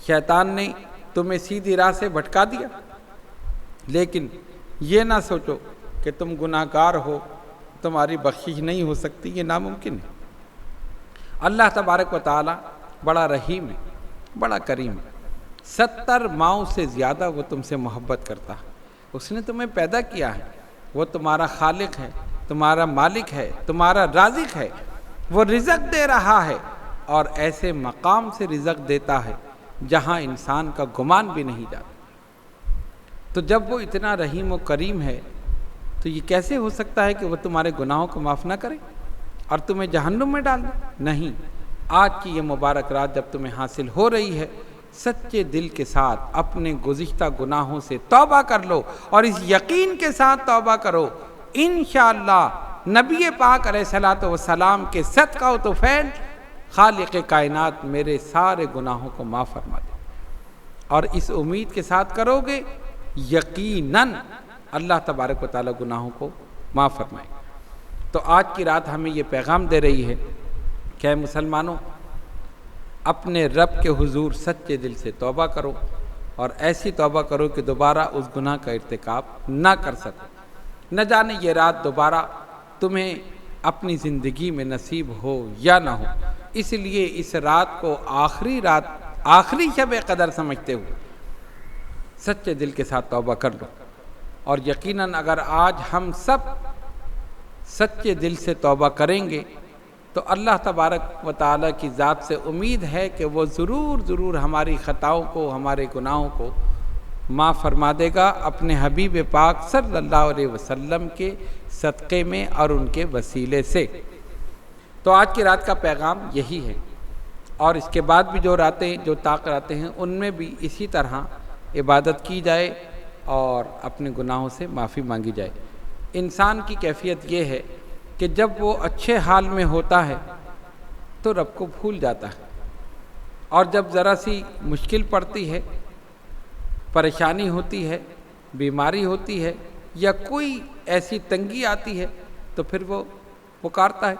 شیطان نے تمہیں سیدھی راہ سے بھٹکا دیا، لیکن یہ نہ سوچو کہ تم گناہ گار ہو، تمہاری بخشش نہیں ہو سکتی، یہ ناممکن ہے۔ اللہ تبارک و تعالی بڑا رحیم ہے، بڑا کریم ہے۔ 70 ماؤں سے زیادہ وہ تم سے محبت کرتا ہے۔ اس نے تمہیں پیدا کیا ہے، وہ تمہارا خالق ہے، تمہارا مالک ہے، تمہارا رازق ہے، وہ رزق دے رہا ہے، اور ایسے مقام سے رزق دیتا ہے جہاں انسان کا گمان بھی نہیں جاتا۔ تو جب وہ اتنا رحیم و کریم ہے تو یہ کیسے ہو سکتا ہے کہ وہ تمہارے گناہوں کو معاف نہ کرے اور تمہیں جہنم میں ڈال دے؟ نہیں۔ آج کی یہ مبارک رات جب تمہیں حاصل ہو رہی ہے، سچے دل کے ساتھ اپنے گزشتہ گناہوں سے توبہ کر لو، اور اس یقین کے ساتھ توبہ کرو انشاءاللہ نبی پاک علیہ الصلوۃ والسلام کے صدقہ و طفیل خالق کائنات میرے سارے گناہوں کو معاف فرما دے۔ اور اس امید کے ساتھ کرو گے، یقیناً اللہ تبارک و تعالیٰ گناہوں کو معاف فرمائے۔ تو آج کی رات ہمیں یہ پیغام دے رہی ہے کہ اے مسلمانوں، اپنے رب کے حضور سچے دل سے توبہ کرو، اور ایسی توبہ کرو کہ دوبارہ اس گناہ کا ارتکاب نہ کر سکو۔ نہ جانے یہ رات دوبارہ تمہیں اپنی زندگی میں نصیب ہو یا نہ ہو، اس لیے اس رات کو آخری رات، آخری شب قدر سمجھتے ہوئے سچے دل کے ساتھ توبہ کر لو۔ اور یقیناً اگر آج ہم سب سچے دل سے توبہ کریں گے تو اللہ تبارک و تعالیٰ کی ذات سے امید ہے کہ وہ ضرور ہماری خطاؤں کو، ہمارے گناہوں کو معاف فرما دے گا اپنے حبیب پاک صلی اللہ علیہ وسلم کے صدقے میں اور ان کے وسیلے سے۔ تو آج کی رات کا پیغام یہی ہے، اور اس کے بعد بھی جو راتیں، جو طاق راتیں ہیں، ان میں بھی اسی طرح عبادت کی جائے اور اپنے گناہوں سے معافی مانگی جائے۔ انسان کی کیفیت یہ ہے کہ جب وہ اچھے حال میں ہوتا ہے تو رب کو بھول جاتا ہے، اور جب ذرا سی مشکل پڑتی ہے، پریشانی ہوتی ہے، بیماری ہوتی ہے، یا کوئی ایسی تنگی آتی ہے تو پھر وہ پکارتا ہے۔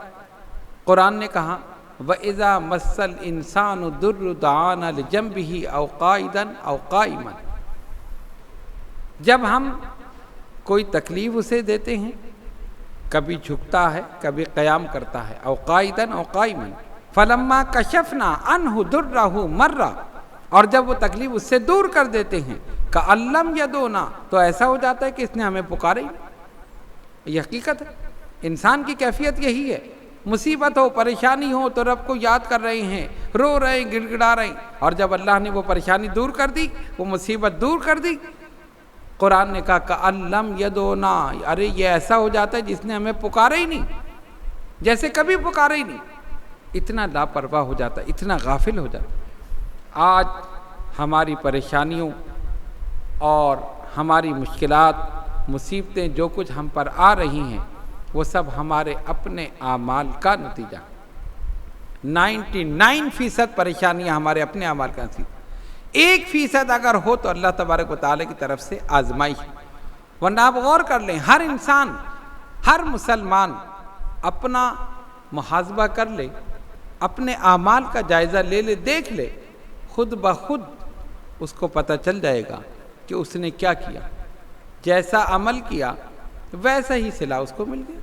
قرآن نے کہا وَإِذَا مَسَّ الْإِنسَانُ الضُّرُّ دَعَانَا لِجَنبِهِ أَوْ قَاعِدًا أَوْ قَائِمًا۔ جب ہم کوئی تکلیف اسے دیتے ہیں، کبھی جھکتا ہے، کبھی قیام کرتا ہے، او قائدن او قائمن فلما کشفنا عنہ ضرہ مر، اور جب وہ تکلیف اس سے دور کر دیتے ہیں کأن لم یدعنا، تو ایسا ہو جاتا ہے کہ اس نے ہمیں پکارا ہی نہیں۔ یہ حقیقت ہے، انسان کی کیفیت یہی ہے، مصیبت ہو، پریشانی ہو تو رب کو یاد کر رہے ہیں، رو رہے ہیں، گڑ گڑا رہے ہیں، اور جب اللہ نے وہ پریشانی دور کر دی، وہ مصیبت دور کر دی، قرآن نے کہا کأن لم یدعنا، ارے یہ ایسا ہو جاتا ہے جس نے ہمیں پکارا ہی نہیں، جیسے کبھی پکارا ہی نہیں۔ اتنا لاپرواہ ہو جاتا ہے، اتنا غافل ہو جاتا ہے۔ آج ہماری پریشانیوں اور ہماری مشکلات، مصیبتیں جو کچھ ہم پر آ رہی ہیں، وہ سب ہمارے اپنے اعمال کا نتیجہ۔ 99% پریشانیاں ہمارے اپنے اعمال کا نتیجہ، 1% اگر ہو تو اللہ تبارک و تعالیٰ کی طرف سے آزمائش۔ ورنہ آپ غور کر لیں، ہر انسان، ہر مسلمان اپنا محاسبہ کر لے، اپنے اعمال کا جائزہ لے لے، دیکھ لے، خود بخود اس کو پتہ چل جائے گا کہ اس نے کیا کیا۔ جیسا عمل کیا ویسا ہی صلہ اس کو مل گیا۔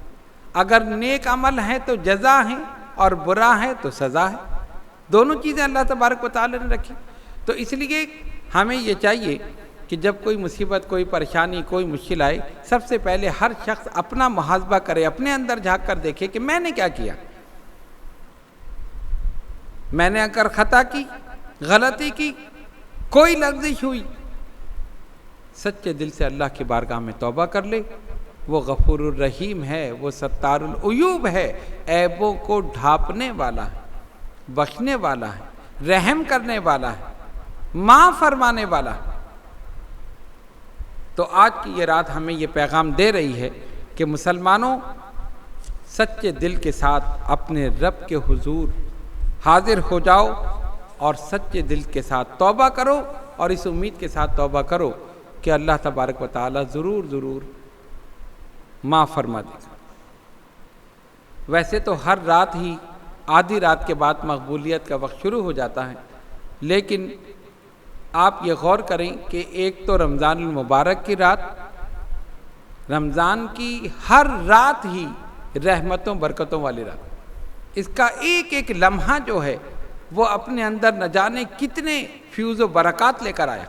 اگر نیک عمل ہے تو جزا ہے، اور برا ہے تو سزا ہے، دونوں چیزیں اللہ تبارک و تعالیٰ نے رکھی۔ تو اس لیے ہمیں یہ چاہیے کہ جب کوئی مصیبت، کوئی پریشانی، کوئی مشکل آئے، سب سے پہلے ہر شخص اپنا محاسبہ کرے، اپنے اندر جھانک کر دیکھے کہ میں نے کیا کیا۔ میں نے اگر خطا کی، غلطی کی، کوئی لغزش ہوئی، سچے دل سے اللہ کی بارگاہ میں توبہ کر لے۔ وہ غفور الرحیم ہے، وہ ستار العیوب ہے، عیبوں کو ڈھانپنے والا ہے، بخشنے والا ہے، رحم کرنے والا ہے، معاف فرمانے والا ہے۔ تو آج کی یہ رات ہمیں یہ پیغام دے رہی ہے کہ مسلمانوں، سچے دل کے ساتھ اپنے رب کے حضور حاضر ہو جاؤ، اور سچے دل کے ساتھ توبہ کرو، اور اس امید کے ساتھ توبہ کرو کہ اللہ تبارک و تعالیٰ ضرور معاف فرما دے گا۔ ویسے تو ہر رات ہی آدھی رات کے بعد مقبولیت کا وقت شروع ہو جاتا ہے، لیکن آپ یہ غور کریں کہ ایک تو رمضان المبارک کی رات، رمضان کی ہر رات ہی رحمتوں برکتوں والی رات، اس کا ایک ایک لمحہ جو ہے وہ اپنے اندر نہ جانے کتنے فیوز و برکات لے کر آیا،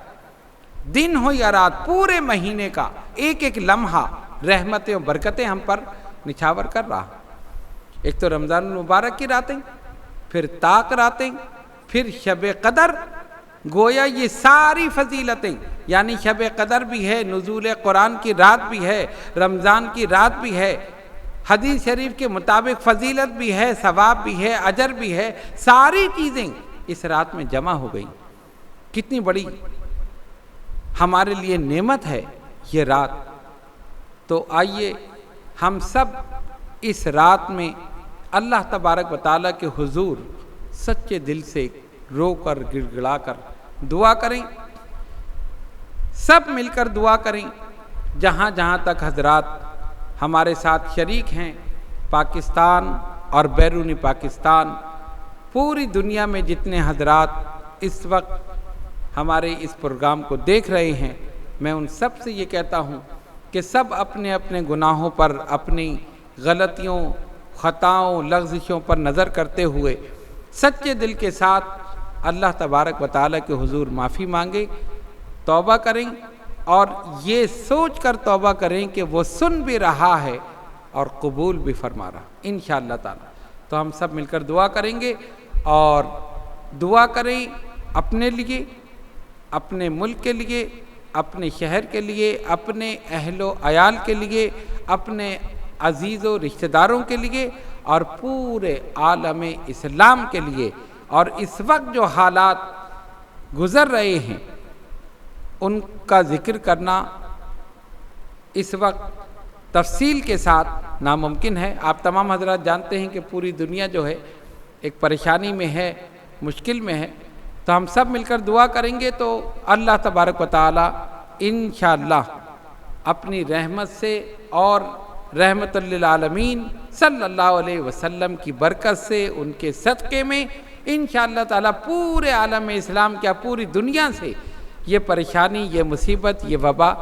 دن ہو یا رات، پورے مہینے کا ایک ایک لمحہ رحمتیں و برکتیں ہم پر نچھاور کر رہا۔ ایک تو رمضان المبارک کی راتیں، پھر طاق راتیں، پھر شب قدر، گویا یہ ساری فضیلتیں، یعنی شب قدر بھی ہے، نزول قرآن کی رات بھی ہے، رمضان کی رات بھی ہے، حدیث شریف کے مطابق فضیلت بھی ہے، ثواب بھی ہے، اجر بھی ہے، ساری چیزیں اس رات میں جمع ہو گئیں۔ کتنی بڑی ہمارے لیے نعمت ہے یہ رات۔ تو آئیے ہم سب اس رات میں اللہ تبارک و تعالیٰ کے حضور سچے دل سے رو کر گڑ گڑا کر دعا کریں، سب مل کر دعا کریں۔ جہاں جہاں تک حضرات ہمارے ساتھ شریک ہیں، پاکستان اور بیرون پاکستان، پوری دنیا میں جتنے حضرات اس وقت ہمارے اس پروگرام کو دیکھ رہے ہیں، میں ان سب سے یہ کہتا ہوں کہ سب اپنے اپنے گناہوں پر، اپنی غلطیوں، خطاؤں، لغزشوں پر نظر کرتے ہوئے سچے دل کے ساتھ اللہ تبارک و تعالیٰ کے حضور معافی مانگے، توبہ کریں، اور یہ سوچ کر توبہ کریں کہ وہ سن بھی رہا ہے اور قبول بھی فرما رہا انشاءاللہ تعالیٰ۔ تو ہم سب مل کر دعا کریں گے، اور دعا کریں اپنے لیے، اپنے ملک کے لیے، اپنے شہر کے لیے، اپنے اہل و عیال کے لیے، اپنے عزیز و رشتہ داروں کے لیے، اور پورے عالم اسلام کے لیے۔ اور اس وقت جو حالات گزر رہے ہیں ان کا ذکر کرنا اس وقت تفصیل کے ساتھ ناممکن ہے۔ آپ تمام حضرات جانتے ہیں کہ پوری دنیا جو ہے ایک پریشانی میں ہے، مشکل میں ہے، تو ہم سب مل کر دعا کریں گے تو اللہ تبارک و تعالی انشاءاللہ اپنی رحمت سے اور رحمت للعالمین صلی اللہ علیہ وسلم کی برکت سے، ان کے صدقے میں انشاءاللہ تعالی پورے عالم اسلام کیا پوری دنیا سے یہ پریشانی، یہ مصیبت، یہ وبا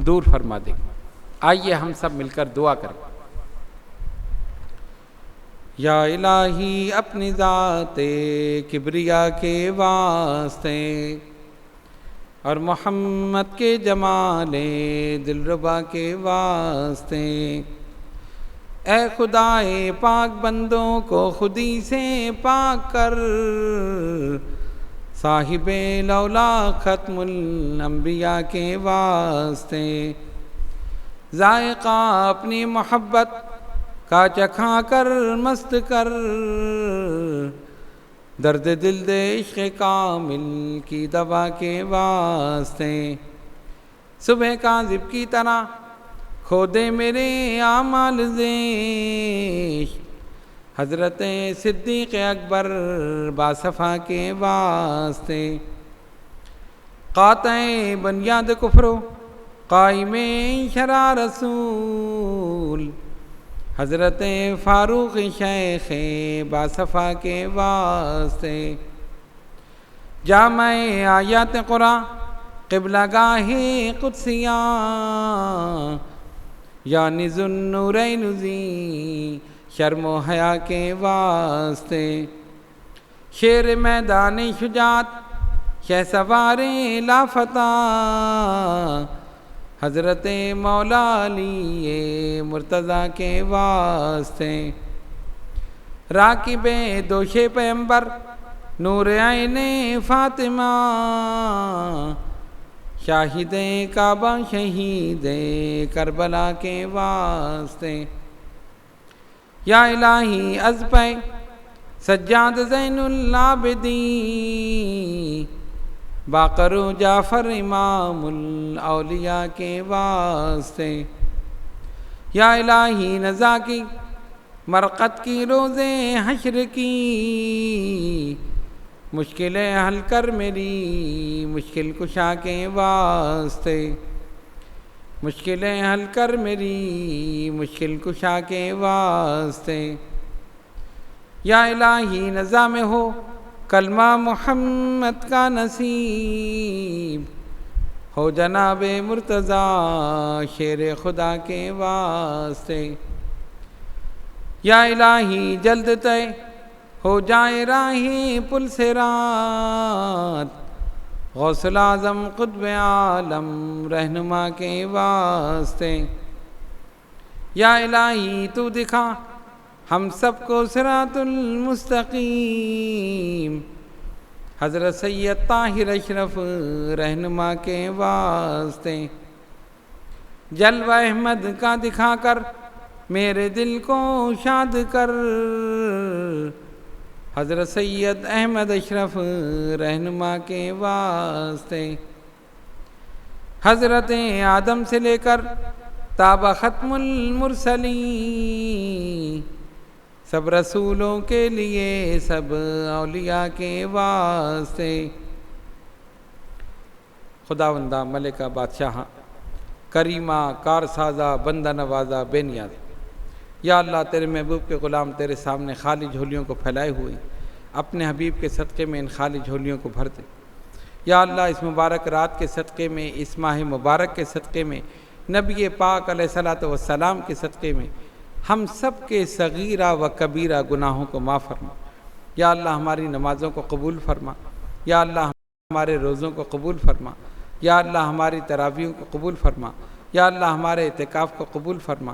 دور فرما دے گا۔ آئیے ہم سب مل کر دعا کریں۔ یا الہی اپنی ذات کبریا کے واسطے اور محمد کے جمال دلربا کے واسطے، اے خدائے پاک بندوں کو خودی سے پاک کر، صاحب لولا ختم الانبیاء کے واسطے، ذائقہ اپنی محبت کا چکھا کر مست کر، درد دل دے عشق کامل کی دوا کے واسطے، صبح کاذب کی طرح کھو دے میرے اعمال زیش، حضرت صدیق اکبر باصفا کے واسطے، قاطع بنیاد کفر و قائم شرع رسول، حضرت فاروق شیخ باصفا کے واسطے، جامع آیات قرآن قبلہ گاہ قدسیاں، یعنی ذوالنورین ذی شرم و حیا کے واسطے، شیر میدان شجاعت شہ سوار لافتہ، حضرت مولا علی مرتضیٰ کے واسطے، راکب دوش پیمبر نور عین فاطمہ، شاہد کعبہ شہید کربلا کے واسطے، یا الہی از پہ سجاد زین العابدین، باقر و جعفر امام الاولیاء کے واسطے، یا الہی نزا کی مرقد کی روز حشر کی، مشکلیں حل کر میری مشکل کشا کے واسطے، مشکلیں حل کر میری مشکل کشا کے واسطے، یا الہی نظام ہو کلمہ محمد کا نصیب ہو جناب مرتضیٰ شیر خدا کے واسطے، یا الہی جلد طے ہو جائے راہیں پل صراط، غوث الاعظم قطب عالم رہنما کے واسطے، یا الہی تو دکھا ہم سب کو صراط المستقیم، حضرت سید طاہر اشرف رہنما کے واسطے، جلوہ احمد کا دکھا کر میرے دل کو شاد کر، حضرت سید احمد اشرف رہنما کے واسطے، حضرت آدم سے لے کر تابہ ختم المرسلین، سب رسولوں کے لیے سب اولیاء کے واسطے، خداوندہ ملکہ بادشاہ کریمہ کارسازہ بندہ نوازہ بے نیاز، یا اللہ تیرے محبوب کے غلام تیرے سامنے خالی جھولیوں کو پھیلائے ہوئے اپنے حبیب کے صدقے میں ان خالی جھولیوں کو بھر دے، یا اللہ اس مبارک رات کے صدقے میں، اس ماہ مبارک کے صدقے میں، نبی پاک علیہ الصلوۃ والسلام کے صدقے میں ہم سب کے صغیرہ و کبیرہ گناہوں کو معاف فرما، یا اللہ ہماری نمازوں کو قبول فرما، یا اللہ ہمارے روزوں کو قبول فرما، یا اللہ ہماری تراویحوں کو قبول فرما، یا اللہ ہمارے اعتکاف کو قبول فرما،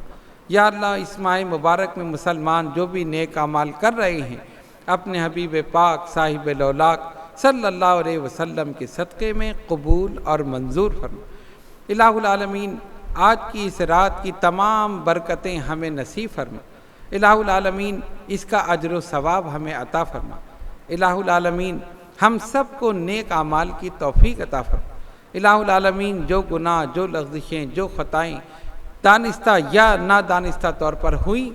یا اللہ اس ماہ مبارک میں مسلمان جو بھی نیک اعمال کر رہے ہیں اپنے حبیب پاک صاحب لولاک صلی اللہ علیہ وسلم کے صدقے میں قبول اور منظور فرما۔ الہ العالمین آج کی اس رات کی تمام برکتیں ہمیں نصیب فرما، الہ العالمین اس کا اجر و ثواب ہمیں عطا فرما، الہ العالمین ہم سب کو نیک اعمال کی توفیق عطا فرما، الہ العالمین جو گناہ، جو لغزشیں، جو خطائیں دانستہ یا نادانستہ طور پر ہوئیں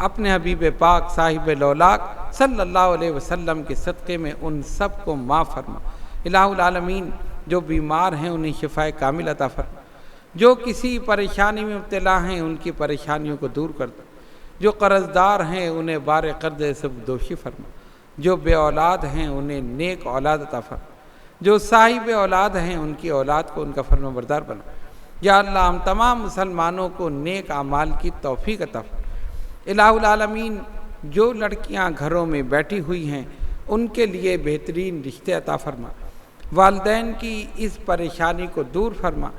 اپنے حبیب پاک صاحب لولاک صلی اللہ علیہ وسلم کے صدقے میں ان سب کو معاف فرما، الہ العالمین جو بیمار ہیں انہیں شفاء کامل عطا فرما، جو کسی پریشانی میں مبتلا ہیں ان کی پریشانیوں کو دور کر دو، جو قرض دار ہیں انہیں بار قرض سے دوشی فرما، جو بے اولاد ہیں انہیں نیک اولاد عطا فرما، جو صاحب اولاد ہیں ان کی اولاد کو ان کا فرما بردار بنا، یا اللہ ہم تمام مسلمانوں کو نیک اعمال کی توفیق عطا فرما، الہ العالمین جو لڑکیاں گھروں میں بیٹھی ہوئی ہیں ان کے لیے بہترین رشتے عطا فرما، والدین کی اس پریشانی کو دور فرما،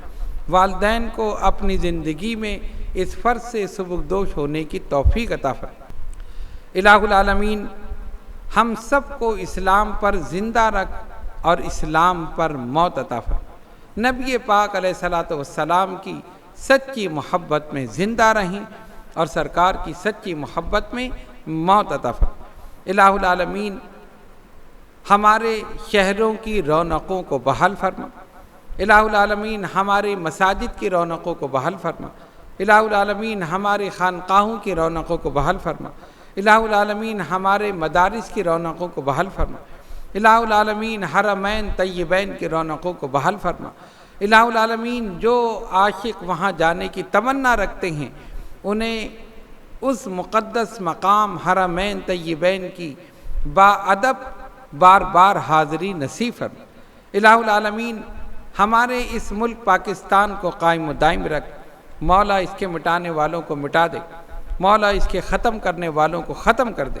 والدین کو اپنی زندگی میں اس فرض سے سبکدوش ہونے کی توفیق عطا فرما، الہ العالمین ہم سب کو اسلام پر زندہ رکھ اور اسلام پر موت عطا فرما، نبی پاک علیہ الصلوۃ والسلام کی سچی محبت میں زندہ رہیں اور سرکار کی سچی محبت میں موت عطا فرما، الہ العالمین ہمارے شہروں کی رونقوں کو بحال فرما، الہ العالمین ہمارے مساجد کی رونقوں کو بحال فرما، الہ العالمین ہمارے خانقاہوں کی رونقوں کو بحال فرما، الہ العالمین ہمارے مدارس کی رونقوں کو بحال فرما، الہ العالمین حرمین طیبین کی رونقوں کو بحال فرما، الہ العالمین جو عاشق وہاں جانے کی تمنا رکھتے ہیں انہیں اس مقدس مقام حرمین طیبین کی باادب بار بار حاضری نصیب فرما، الہ العالمین ہمارے اس ملک پاکستان کو قائم و دائم رکھ، مولا اس کے مٹانے والوں کو مٹا دے، مولا اس کے ختم کرنے والوں کو ختم کر دے،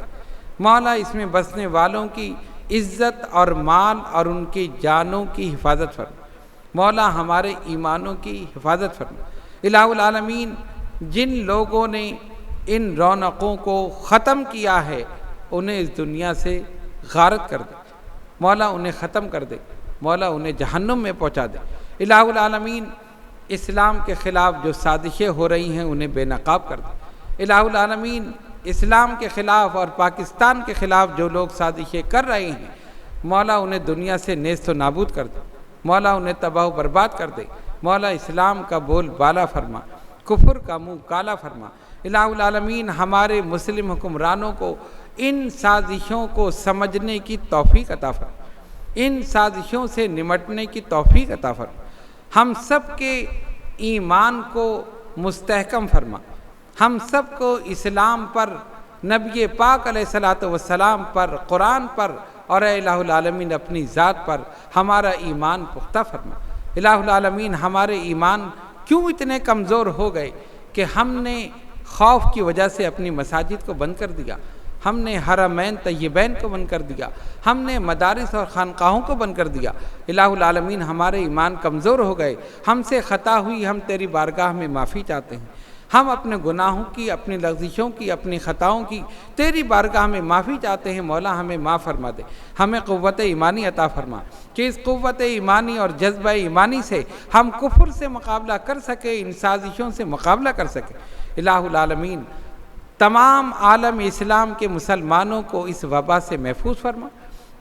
مولا اس میں بسنے والوں کی عزت اور مال اور ان کی جانوں کی حفاظت فرما، مولا ہمارے ایمانوں کی حفاظت فرما، الہ العالمین جن لوگوں نے ان رونقوں کو ختم کیا ہے انہیں اس دنیا سے غارت کر دے، مولا انہیں ختم کر دے، مولا انہیں جہنم میں پہنچا دے، الہ العالمین اسلام کے خلاف جو سازشیں ہو رہی ہیں انہیں بے نقاب کر دے، الہ العالمین اسلام کے خلاف اور پاکستان کے خلاف جو لوگ سازشیں کر رہے ہیں مولا انہیں دنیا سے نیست و نابود کر دے، مولا انہیں تباہ و برباد کر دے، مولا اسلام کا بول بالا فرما، کفر کا منہ کالا فرما، الہ العالمین ہمارے مسلم حکمرانوں کو ان سازشوں کو سمجھنے کی توفیق عطا فرما، ان سازشوں سے نمٹنے کی توفیق عطا فرما، ہم سب کے ایمان کو مستحکم فرما، ہم سب کو اسلام پر، نبی پاک علیہ الصلوۃ والسلام پر، قرآن پر اور اے الہ العالمین اپنی ذات پر ہمارا ایمان پختہ فرما۔ الہ العالمین ہمارے ایمان کیوں اتنے کمزور ہو گئے کہ ہم نے خوف کی وجہ سے اپنی مساجد کو بند کر دیا، ہم نے حرمین طیبین کو بند کر دیا، ہم نے مدارس اور خانقاہوں کو بند کر دیا۔ الہ العالمین ہمارے ایمان کمزور ہو گئے، ہم سے خطا ہوئی، ہم تیری بارگاہ میں معافی چاہتے ہیں۔ ہم اپنے گناہوں کی، اپنی لغزشوں کی، اپنی خطاؤں کی تیری بارگاہ میں معافی چاہتے ہیں۔ مولا ہمیں معاف فرما دے، ہمیں قوت ایمانی عطا فرما کہ اس قوت ایمانی اور جذبہ ایمانی سے ہم کفر سے مقابلہ کر سکیں، ان سازشوں سے مقابلہ کر سکیں۔ الہ العالمین تمام عالم اسلام کے مسلمانوں کو اس وبا سے محفوظ فرما،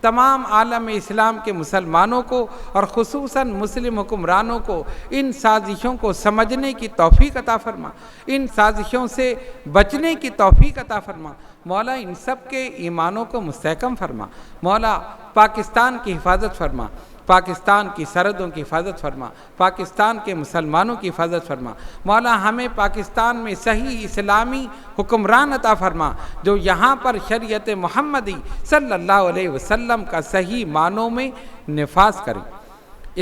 تمام عالم اسلام کے مسلمانوں کو اور خصوصاً مسلم حکمرانوں کو ان سازشوں کو سمجھنے کی توفیق عطا فرما، ان سازشوں سے بچنے کی توفیق عطا فرما۔ مولا ان سب کے ایمانوں کو مستحکم فرما۔ مولا پاکستان کی حفاظت فرما، پاکستان کی سرحدوں کی حفاظت فرما، پاکستان کے مسلمانوں کی حفاظت فرما۔ مولا ہمیں پاکستان میں صحیح اسلامی حکمران عطا فرما جو یہاں پر شریعت محمدی صلی اللہ علیہ وسلم کا صحیح معنوں میں نفاذ کرے،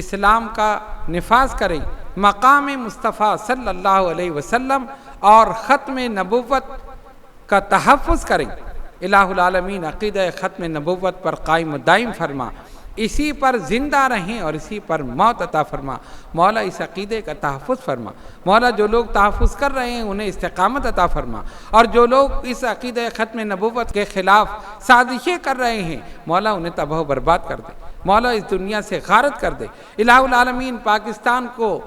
اسلام کا نفاذ کرے، مقام مصطفیٰ صلی اللہ علیہ وسلم اور ختم نبوت کا تحفظ کرے۔ الہ العالمین عقیدہ ختم نبوت پر قائم و دائم فرما، اسی پر زندہ رہیں اور اسی پر موت عطا فرما۔ مولا اس عقیدے کا تحفظ فرما۔ مولا جو لوگ تحفظ کر رہے ہیں انہیں استقامت عطا فرما، اور جو لوگ اس عقیدہ ختم نبوت کے خلاف سازشیں کر رہے ہیں مولا انہیں تباہ و برباد کر دے، مولا اس دنیا سے غارت کر دے۔ الہ العالمین پاکستان کو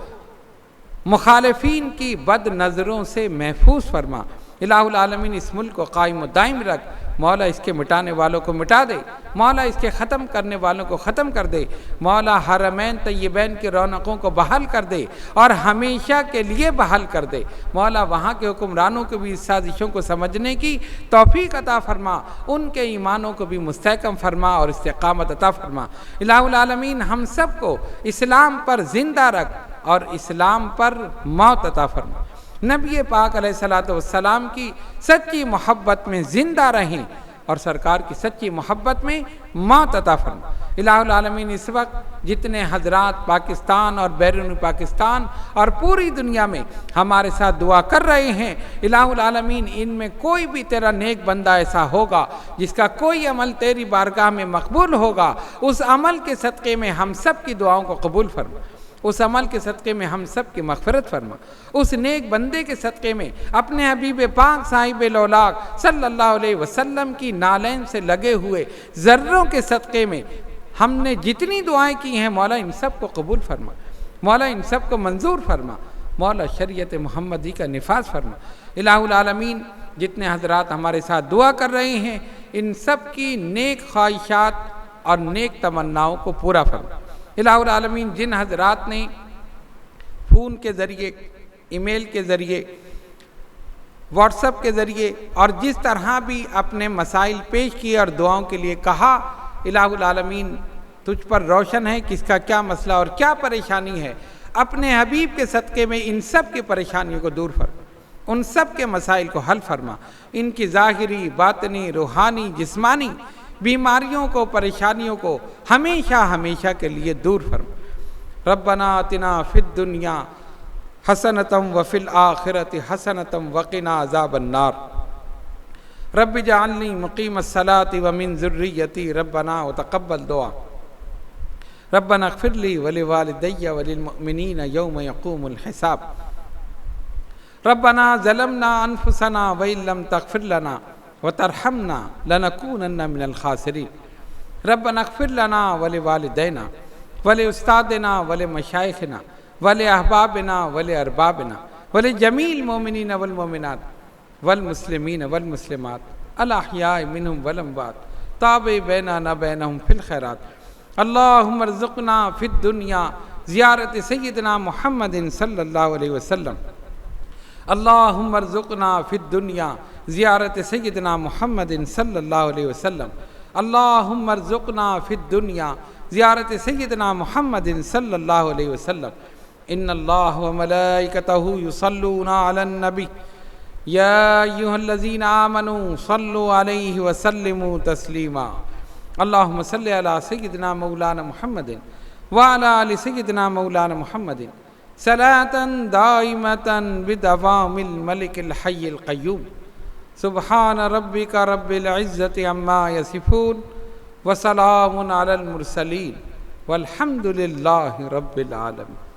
مخالفین کی بد نظروں سے محفوظ فرما۔ الہ العالمین اس ملک کو قائم و دائم رکھ۔ مولا اس کے مٹانے والوں کو مٹا دے، مولا اس کے ختم کرنے والوں کو ختم کر دے۔ مولا حرمین طیبین کی رونقوں کو بحال کر دے اور ہمیشہ کے لیے بحال کر دے۔ مولا وہاں کے حکمرانوں کو بھی اس سازشوں کو سمجھنے کی توفیق عطا فرما، ان کے ایمانوں کو بھی مستحکم فرما اور استقامت عطا فرما۔ الہ العالمین ہم سب کو اسلام پر زندہ رکھ اور اسلام پر موت عطا فرما۔ نبی پاک علیہ الصلوۃ والسلام کی سچی محبت میں زندہ رہیں اور سرکار کی سچی محبت میں موت عطا فرما۔ الہ العالمین اس وقت جتنے حضرات پاکستان اور بیرون پاکستان اور پوری دنیا میں ہمارے ساتھ دعا کر رہے ہیں، الہ العالمین ان میں کوئی بھی تیرا نیک بندہ ایسا ہوگا جس کا کوئی عمل تیری بارگاہ میں مقبول ہوگا، اس عمل کے صدقے میں ہم سب کی دعاؤں کو قبول فرما، اس عمل کے صدقے میں ہم سب کی مغفرت فرما، اس نیک بندے کے صدقے میں اپنے حبیب پاک صاحب لولاک صلی اللہ علیہ وسلم کی نالین سے لگے ہوئے ذروں کے صدقے میں ہم نے جتنی دعائیں کی ہیں مولا ان سب کو قبول فرما، مولا ان سب کو منظور فرما، مولا شریعت محمدی کا نفاذ فرما۔ الہ العالمین جتنے حضرات ہمارے ساتھ دعا کر رہے ہیں ان سب کی نیک خواہشات اور نیک تمناؤں کو پورا فرما۔ الہ العالمین جن حضرات نے فون کے ذریعے، ای میل کے ذریعے، واٹس ایپ کے ذریعے اور جس طرح بھی اپنے مسائل پیش کیے اور دعاؤں کے لیے کہا، الہ العالمین تجھ پر روشن ہے کس کا کیا مسئلہ اور کیا پریشانی ہے، اپنے حبیب کے صدقے میں ان سب کی پریشانیوں کو دور فرما، ان سب کے مسائل کو حل فرما، ان کی ظاہری، باطنی، روحانی، جسمانی بیماریوں کو، پریشانیوں کو ہمیشہ ہمیشہ کے لیے دور فرما۔ ربنا آتنا فی الدنیا حسنۃ وفی الآخرۃ حسنۃ وقنا عذاب النار۔ رب اجعلنی مقیم الصلاۃ ومن ذریتی ربنا وتقبل دعا۔ ربنا اغفر لی ولوالدی وللمؤمنین یوم یقوم الحساب۔ ربنا ظلمنا انفسنا وإن لم تغفر لنا وترحمنا لنكونن من الخاسرین۔ ربنا اغفر لنا ولوالدینا ولأستاذنا ولمشائخنا ولأحبابنا ولأربابنا ولجميع المؤمنين والمؤمنات والمسلمين والمسلمات الأحياء منهم والأموات تابع بيننا بينهم في الخيرات۔ اللهم ارزقنا في الدنيا زيارة سيدنا محمد صلى الله عليه وسلم۔ اللهم ارزقنا في الدنيا زيارة سيدنا محمد صلى الله عليه وسلم۔ اللهم ارزقنا في الدنيا زيارة سيدنا محمد صلى الله عليه وسلم۔ إن الله وملائكته يصلون على النبي يا أيها الذين آمنوا صلوا عليه وسلموا تسليما۔ اللہم صلی علی سیدنا مولانا محمد وعلی آل سیدنا مولانا محمد صلاة دائمة بدوام الملک الحی القیوم سبحان ربک رب العزت عما یصفون وسلام علی المرسلین والحمد للہ رب العالمین.